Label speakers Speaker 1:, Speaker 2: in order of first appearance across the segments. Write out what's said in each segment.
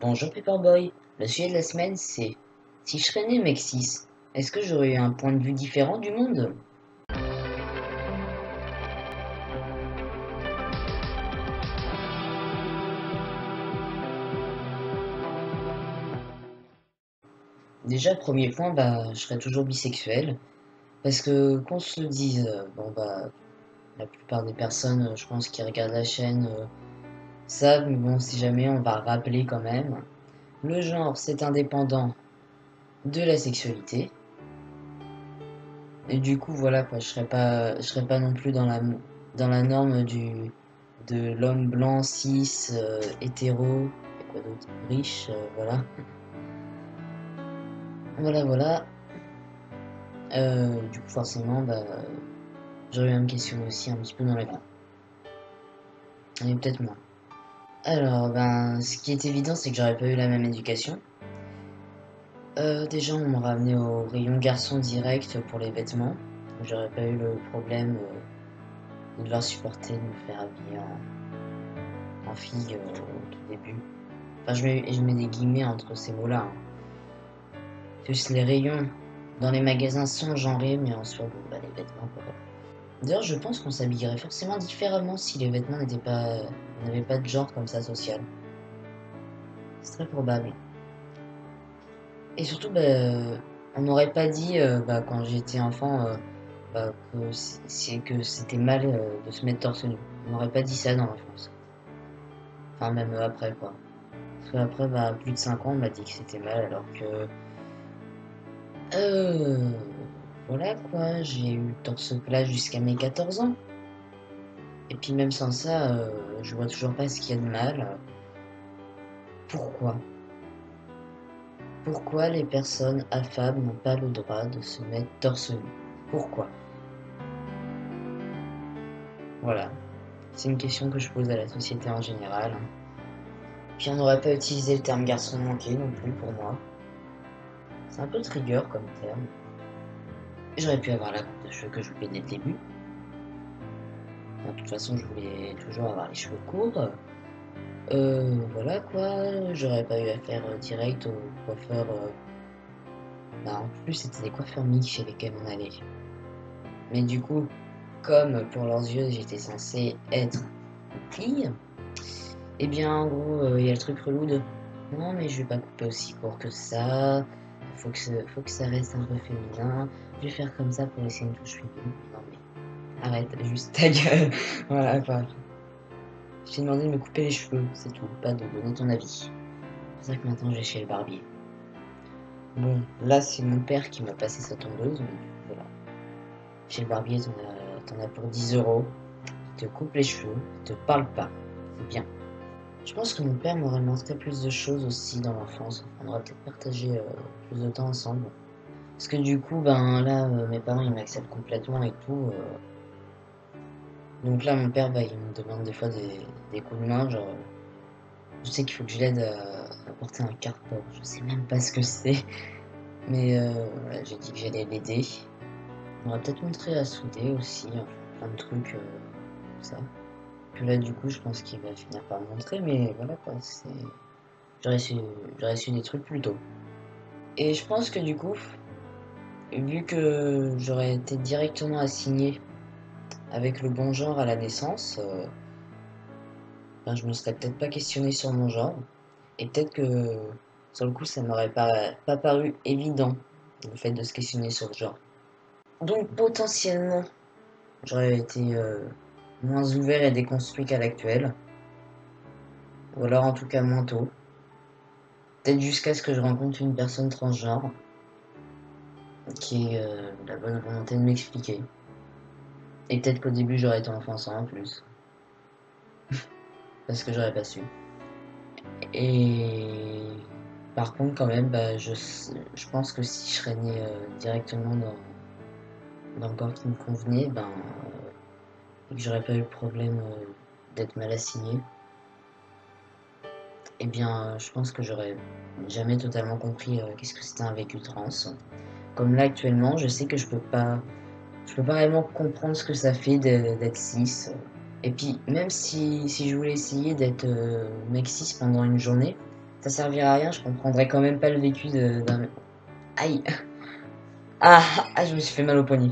Speaker 1: Bonjour Paperboy, le sujet de la semaine c'est si je serais né mec 6, est-ce que j'aurais eu un point de vue différent du monde? Déjà, premier point, je serais toujours bisexuel. Parce que qu'on se le dise, la plupart des personnes, je pense, qui regardent la chaîne savent, mais bon, si jamais, on va rappeler quand même. Le genre, c'est indépendant de la sexualité. Et du coup, voilà quoi, je serais pas non plus dans la norme de l'homme blanc, cis, hétéro, et quoi d'autre, riche, voilà. Voilà, voilà. Du coup, forcément, j'aurais à me questionner aussi un petit peu dans la vie. Et peut-être moins. Alors, ce qui est évident, c'est que j'aurais pas eu la même éducation. Déjà, on m'aurait amené au rayon garçon direct pour les vêtements. J'aurais pas eu le problème de devoir supporter de me faire habiller en fille au tout début. Enfin, je mets des guillemets entre ces mots-là, hein. Plus les rayons dans les magasins sont genrés, mais en soi, les vêtements, quoi. D'ailleurs, je pense qu'on s'habillerait forcément différemment si les vêtements n'avaient pas de genre comme ça social. C'est très probable. Et surtout, on m'aurait pas dit, quand j'étais enfant, que c'était mal de se mettre torse nu. On m'aurait pas dit ça dans l'enfance. Enfin, même après, quoi. Parce qu'après, plus de 5 ans, on m'a dit que c'était mal, alors que Euh, voilà quoi, j'ai eu le torse plat jusqu'à mes 14 ans. Et puis même sans ça, je vois toujours pas ce qu'il y a de mal. Pourquoi? Pourquoi les personnes affables n'ont pas le droit de se mettre torse nu? Pourquoi? Voilà, c'est une question que je pose à la société en général. Puis on n'aurait pas utilisé le terme garçon manqué non plus pour moi. C'est un peu trigger comme terme. J'aurais pu avoir la coupe de cheveux que je voulais dès le début. De toute façon, je voulais toujours avoir les cheveux courts. Voilà quoi, j'aurais pas eu à faire direct au coiffeur. En plus, c'était des coiffeurs mixtes chez lesquels on allait. Mais du coup, comme pour leurs yeux, j'étais censée être une fille, et bien en gros, il y a le truc relou de non, mais je vais pas couper aussi court que ça, faut que ça reste un peu féminin, je vais faire comme ça pour laisser une touche féminine. Non, mais arrête, juste ta gueule. Voilà quoi. Je t'ai demandé de me couper les cheveux, c'est tout, pas de donner ton avis. C'est pour ça que maintenant je vais chez le barbier. Bon, là, c'est mon père qui m'a passé sa tondeuse, mais voilà. Chez le barbier, t'en as pour 10 euros. Il te coupe les cheveux, il te parle pas. C'est bien. Je pense que mon père m'aurait montré plus de choses aussi dans l'enfance. On aurait peut-être partagé plus de temps ensemble. Parce que du coup, là, mes parents, ils m'acceptent complètement et tout. Donc là, mon père, il me demande des fois des coups de main. Genre, je sais qu'il faut que je l'aide à porter un carport. Je sais même pas ce que c'est. Mais voilà, j'ai dit que j'allais l'aider. On va peut-être montrer à souder aussi, enfin, plein de trucs comme ça. Que là, du coup, je pense qu'il va finir par me montrer, mais voilà quoi, j'aurais su, j'aurais su des trucs plus tôt. Et je pense que du coup, vu que j'aurais été directement assigné avec le bon genre à la naissance, je me serais peut-être pas questionné sur mon genre, et peut-être que sur le coup, ça m'aurait pas paru évident le fait de se questionner sur le genre. Donc potentiellement, j'aurais été moins ouvert et déconstruit qu'à l'actuel. Ou alors en tout cas moins tôt. Peut-être jusqu'à ce que je rencontre une personne transgenre qui ait la bonne volonté de m'expliquer. Et peut-être qu'au début j'aurais été enfonçant en plus. Parce que j'aurais pas su. Et par contre quand même, je pense que si je serais né directement dans le corps qui me convenait, et que j'aurais pas eu le problème d'être mal assigné, eh bien je pense que j'aurais jamais totalement compris qu'est-ce que c'était un vécu trans. Comme là actuellement, je sais que je peux pas réellement comprendre ce que ça fait d'être cis. Et puis même si je voulais essayer d'être mec cis pendant une journée, ça servirait à rien, je comprendrais quand même pas le vécu d'un... Aïe. Ah, ah, je me suis fait mal au poignet.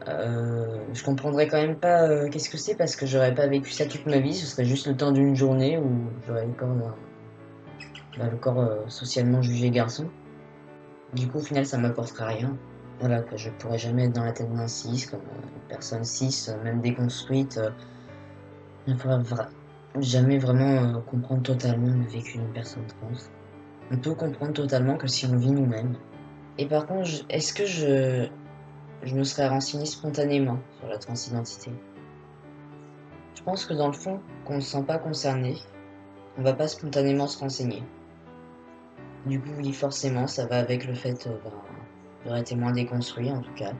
Speaker 1: Je comprendrais quand même pas qu'est-ce que c'est parce que j'aurais pas vécu ça toute ma vie, ce serait juste le temps d'une journée où j'aurais le corps socialement jugé garçon. Du coup, au final, ça m'apporterait rien. Voilà, que je pourrais jamais être dans la tête d'un cis, comme une personne cis, même déconstruite, ne pourrait jamais vraiment comprendre totalement le vécu d'une personne trans. On peut comprendre totalement que si on vit nous-mêmes. Et par contre, est-ce que je me serais renseigné spontanément sur la transidentité? Je pense que dans le fond, qu'on ne se sent pas concerné, on va pas spontanément se renseigner. Du coup, oui, forcément, ça va avec le fait j'aurais été moins déconstruit en tout cas.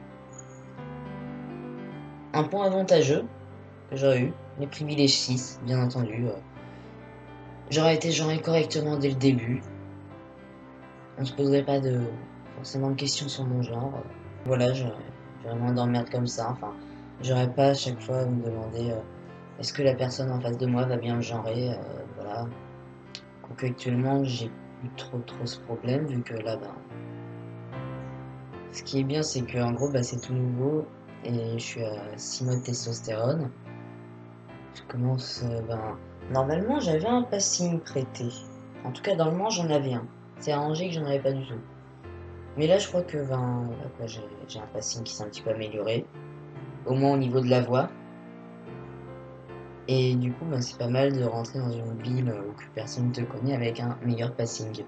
Speaker 1: Un point avantageux que j'aurais eu, les privilèges cis, bien entendu. J'aurais été genré correctement dès le début. On se poserait pas forcément de questions sur mon genre. Voilà, j'aurais moins d'emmerdes comme ça. Enfin, j'aurais pas à chaque fois à me demander est-ce que la personne en face de moi va bien me genrer. Voilà. Quoique actuellement, j'ai plus trop ce problème vu que là, ce qui est bien, c'est que en gros, c'est tout nouveau et je suis à 6 mois de testostérone. Je commence, normalement, j'avais un passing prêté. En tout cas, dans le manche, j'en avais un. C'est arrangé que j'en avais pas du tout. Mais là, je crois que, j'ai un passing qui s'est un petit peu amélioré. Au moins au niveau de la voix. Et du coup, c'est pas mal de rentrer dans une ville où personne ne te connaît avec un meilleur passing.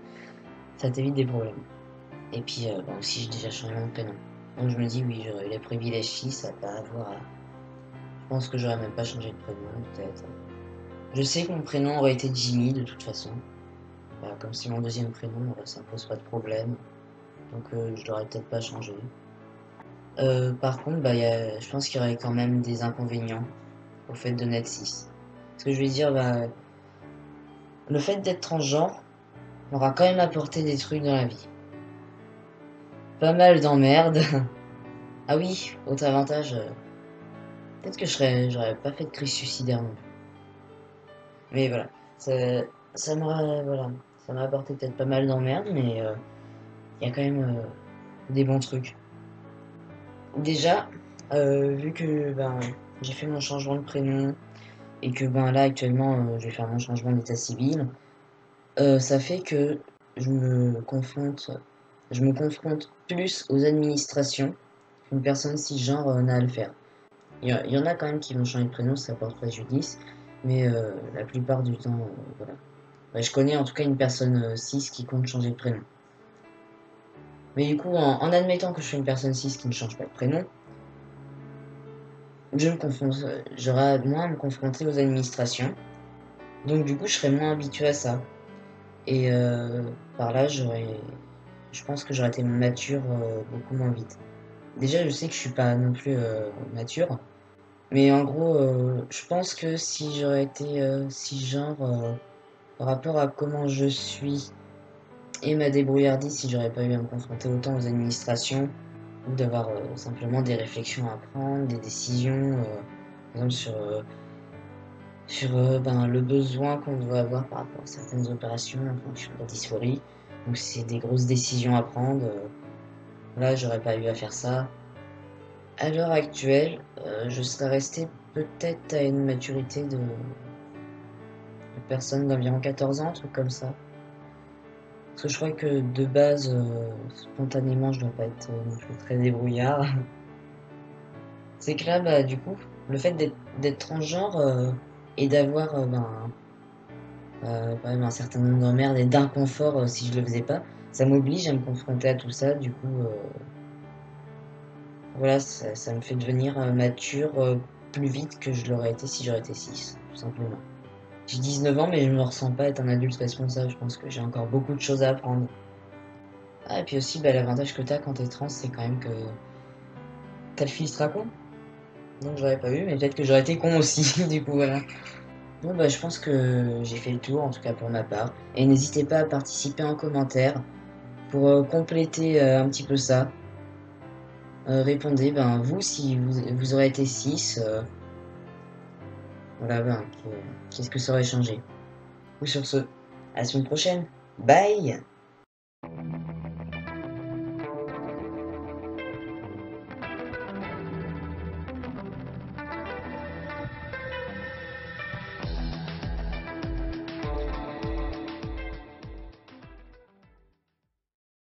Speaker 1: Ça t'évite des problèmes. Et puis, aussi, j'ai déjà changé mon prénom. Donc je me dis, oui, j'aurais eu les privilèges fils à pas avoir. Je pense que j'aurais même pas changé de prénom, peut-être. Je sais que mon prénom aurait été Jimmy, de toute façon. Comme c'est mon deuxième prénom, ça me pose pas de problème. Donc je l'aurais peut-être pas changé. Par contre, je pense qu'il y aurait quand même des inconvénients au fait de naître cis. Ce que je veux dire, le fait d'être transgenre m'aura quand même apporté des trucs dans la vie. Pas mal d'emmerdes. Ah oui, autre avantage, peut-être que j'aurais pas fait de crise suicidaire non plus. Mais voilà, ça m'a apporté peut-être pas mal d'emmerdes, mais il y a quand même des bons trucs. Déjà, vu que j'ai fait mon changement de prénom et que là actuellement je vais faire mon changement d'état civil, ça fait que je me confronte, je me confronte plus aux administrations qu'une personne cisgenre n'a à le faire. Il y en a quand même qui vont changer de prénom, ça porte préjudice, mais la plupart du temps, voilà. Je connais en tout cas une personne cis qui compte changer de prénom. Mais du coup, en admettant que je suis une personne cis qui ne change pas de prénom, j'aurai moins à me confronter aux administrations. Donc du coup, je serai moins habitué à ça. Et par là, je pense que j'aurais été mature beaucoup moins vite. Déjà, je sais que je suis pas non plus mature. Mais en gros, je pense que si j'aurais été cisgenre par rapport à comment je suis et ma débrouillardise, si j'aurais pas eu à me confronter autant aux administrations, ou d'avoir simplement des réflexions à prendre, des décisions, par exemple sur le besoin qu'on doit avoir par rapport à certaines opérations en fonction de la dysphorie. Donc si c'est des grosses décisions à prendre, là j'aurais pas eu à faire ça. À l'heure actuelle, je serais resté peut-être à une maturité de personne d'environ 14 ans, un truc comme ça. Parce que je crois que de base, spontanément, je dois pas être non plus très débrouillard. C'est que là, du coup, le fait d'être transgenre et d'avoir quand même un certain nombre d'emmerdes et d'inconfort si je le faisais pas, ça m'oblige à me confronter à tout ça. Du coup, voilà, ça me fait devenir mature plus vite que je l'aurais été si j'aurais été 6, tout simplement. J'ai 19 ans, mais je me ressens pas être un adulte responsable. Je pense que j'ai encore beaucoup de choses à apprendre. Ah, et puis aussi, l'avantage que t'as quand t'es trans, c'est quand même que t'as le filtre con. Donc j'aurais pas eu, mais peut-être que j'aurais été con aussi, du coup, voilà. Bon, je pense que j'ai fait le tour, en tout cas pour ma part. Et n'hésitez pas à participer en commentaire pour compléter un petit peu ça. Répondez, vous, si vous aurez été 6, voilà, qu'est-ce que ça aurait changé. Ou sur ce, à la semaine prochaine. Bye!